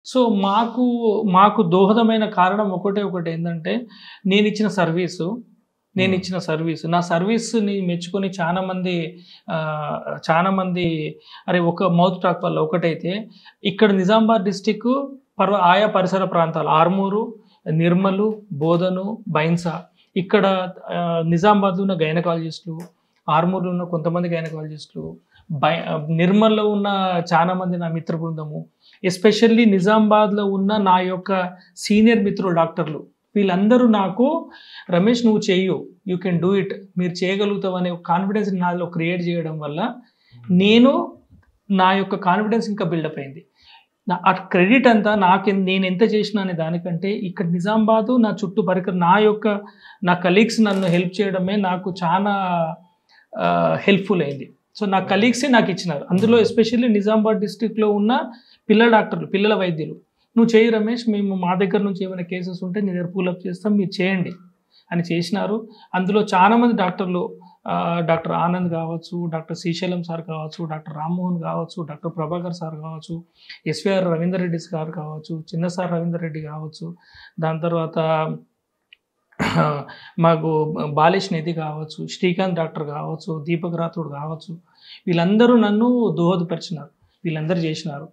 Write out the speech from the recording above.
So, మాకు దోహదమైన కారణం ఒకటేందంటే, నేనిచ్చిన సర్వీసు, హ్మ్. నా సర్వీస్‌ని మెచ్చుకొని చాలామంది అరే! ఒక మౌత్ టాక్ వల్ల ఒకటైతే, ఇక్కడ నిజామాబాద్ డిస్ట్రిక్కు ఆయా పరిసర ప్రాంతాలు ఆర్మూరు, నిర్మలు, బోధను, బైన్సా ఇక్కడ నిజామాబాద్‌లో ఉన్న గైనకాలజిస్టులు, ఆర్మూర్‌లో ఉన్న కొంతమంది గైనకాలజిస్టులు, నిర్మల్‌లో ఉన్న చాలా మంది నా మిత్ర బృందము, ఎస్పెషల్లీ నిజామాబాద్‌లో ఉన్న నా యొక్క సీనియర్ మిత్రులు డాక్టర్లు. వీళ్ళందరూ నాకు రమేష్ నువ్వు చెయ్యు. You can do it. మీరు చేయగలుగుతావు అనే కాన్ఫిడెన్స్ నాలో క్రియేట్ చేయడం వల్ల, నేను నా యొక్క కాన్ఫిడెన్స్ ఇంకా బిల్డప్ అయింది. ఆ క్రెడిట్ అంతా నేనెంత చేసినా అనే దానికంటే, ఇక్కడ నిజామాబాదు నా చుట్టూ నా కలీగ్స్ నన్ను హెల్ప్ చేయడమే నాకు చాలా హెల్ప్‌ఫుల్ అయింది. సో, నా కలీగ్సే నాకిచ్చినారు. అందులో ఎస్పెషల్లీ నిజామాబాద్ డిస్ట్రిక్ట్‌లో ఉన్న పిల్లల వైద్యులు. "నువ్వు చెయ్యి రమేష్, మేము మా దగ్గర నుంచి ఏమైనా కేసెస్ ఉంటే నీ దగ్గర పూలప్ చేస్తాం, మీరు చేయండి" అని చేసినారు. అందులో చాలామంది డాక్టర్లు డాక్టర్ ఆనంద్ కావచ్చు, డాక్టర్ శ్రీశైలం సార్ కావచ్చు, డాక్టర్ రామ్మోహన్ కావచ్చు, డాక్టర్ ప్రభాకర్ సార్ కావచ్చు, ఎస్‌వీఆర్ రవీందర్ రెడ్డి సార్ కావచ్చు, చిన్న సార్ రవీందర్ రెడ్డి కావచ్చు, దాని తర్వాత మాకు బాలేష్ నిధి కావచ్చు, శ్రీకాంత్ డాక్టర్ కావచ్చు, దీపక్ రాథోడ్ కావచ్చు, వీళ్ళందరూ నన్ను దోహదపరిచినారు. వీళ్ళందరూ చేసినారు.